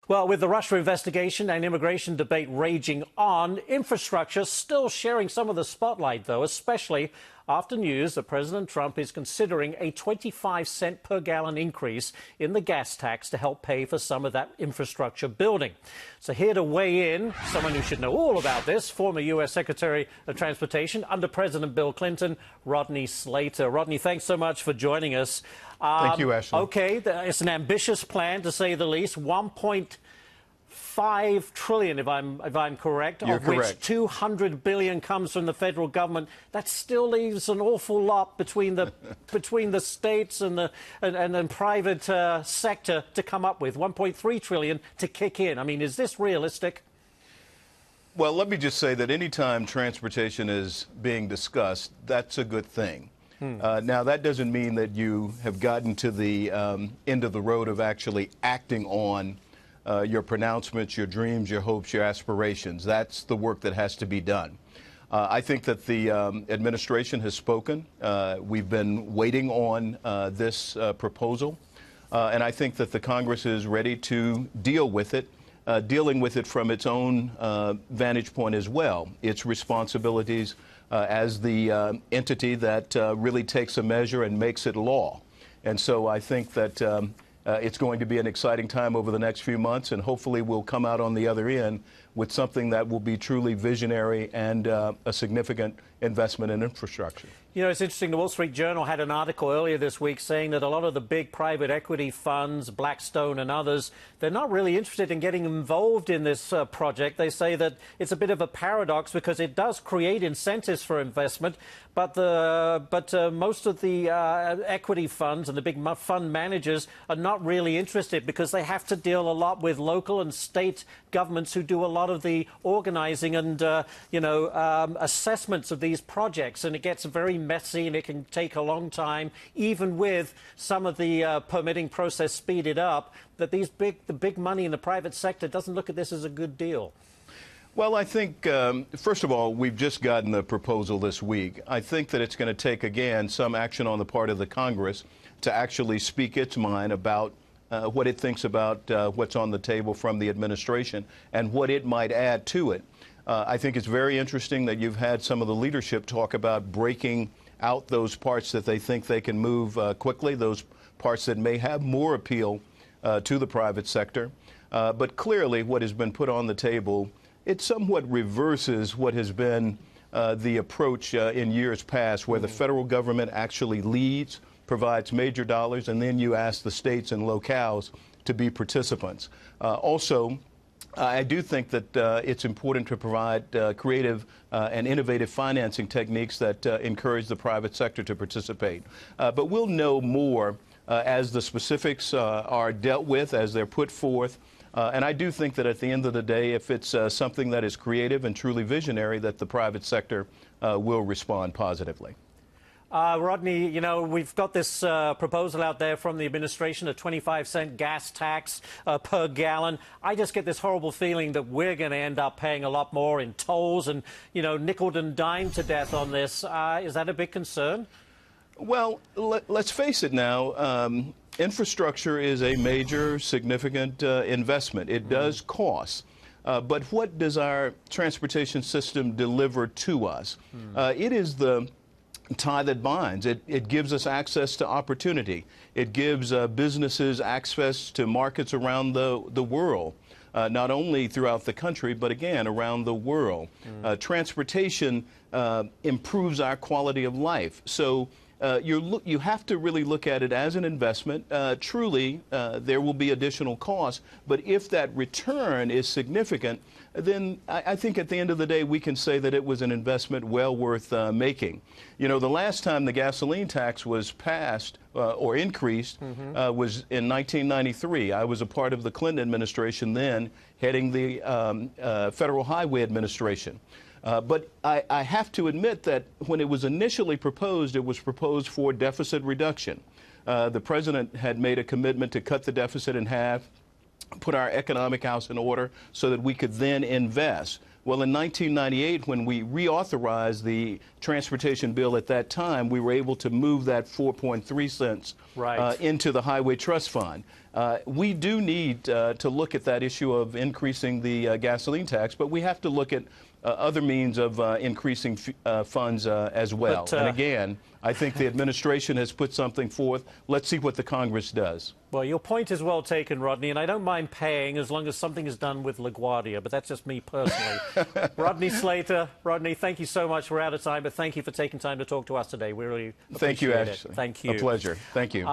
Well, with the Russia investigation and immigration debate raging on, infrastructure still sharing some of the spotlight, though, especially after news that President Trump is considering a 25-cent per gallon increase in the gas tax to help pay for some of that infrastructure building. So here to weigh in, someone who should know all about this, former U.S. Secretary of Transportation under President Bill Clinton, Rodney Slater. Rodney, thanks so much for joining us. Thank you, Ashley. Okay, it's an ambitious plan, to say the least. 1.5 trillion, if I'm correct, You're of correct. which 200 billion comes from the federal government. That still leaves an awful lot between the states and the private sector to come up with. 1.3 trillion to kick in. I mean, is this realistic? Well, let me just say that anytime transportation is being discussed, that's a good thing. Now, that doesn't mean that you have gotten to the end of the road of actually acting on your pronouncements, your dreams, your hopes, your aspirations. That's the work that has to be done. I think that the administration has spoken. We've been waiting on this proposal, and I think that the Congress is ready to deal with it, dealing with it from its own vantage point as well, its responsibilities as the entity that really takes a measure and makes it law. And so I think that it's going to be an exciting time over the next few months, and hopefully we'll come out on the other end with something that will be truly visionary and a significant investment in infrastructure. You know, it's interesting. The Wall Street Journal had an article earlier this week saying that a lot of the big private equity funds, Blackstone and others, they're not really interested in getting involved in this project. They say that it's a bit of a paradox because it does create incentives for investment, but most of the equity funds and the big fund managers are not really interested because they have to deal a lot with local and state governments who do a lot of the organizing and assessments of these projects, and it gets very messy and it can take a long time, even with some of the permitting process speeded up, that the big money in the private sector doesn't look at this as a good deal. Well, I think, first of all, we've just gotten the proposal this week. I think that it's going to take, again, some action on the part of the Congress to actually speak its mind about what it thinks about what's on the table from the administration and what it might add to it. I think it's very interesting that you've had some of the leadership talk about breaking out those parts that they think they can move quickly, those parts that may have more appeal to the private sector. But clearly what has been put on the table, it somewhat reverses what has been the approach in years past, where the federal government actually leads, provides major dollars, and then you ask the states and locales to be participants. Also, I do think that it's important to provide creative and innovative financing techniques that encourage the private sector to participate. But we'll know more as the specifics are dealt with, as they're put forth. And I do think that at the end of the day, if it's something that is creative and truly visionary, that the private sector will respond positively. Rodney, you know, we've got this proposal out there from the administration, a 25-cent gas tax per gallon. I just get this horrible feeling that we're going to end up paying a lot more in tolls and, you know, nickeled and dimed to death on this. Is that a big concern? Well, let's face it now. Infrastructure is a major, significant investment. It does cost. But what does our transportation system deliver to us? It is the tie that binds. It gives us access to opportunity. It gives businesses access to markets around the world, not only throughout the country, but again, around the world. Transportation improves our quality of life. So you have to really look at it as an investment. Truly, there will be additional costs, but if that return is significant, then I think at the end of the day, we can say that it was an investment well worth making. You know, the last time the gasoline tax was passed or increased was in 1993. I was a part of the Clinton administration then, heading the Federal Highway Administration. But I have to admit that when it was initially proposed, it was proposed for deficit reduction. The president had made a commitment to cut the deficit in half, put our economic house in order so that we could then invest. Well, in 1998, when we reauthorized the transportation bill at that time, we were able to move that 4.3 cents into the Highway Trust Fund. We do need to look at that issue of increasing the gasoline tax, but we have to look at other means of increasing funds as well. But, and again, I think the administration has put something forth. Let's see what the Congress does. Well, your point is well taken, Rodney, and I don't mind paying as long as something is done with LaGuardia, but that's just me personally. Rodney Slater, Rodney, thank you so much. We're out of time, but thank you for taking time to talk to us today. We really appreciate Thank you, it. Ashley. Thank you. A pleasure. Thank you.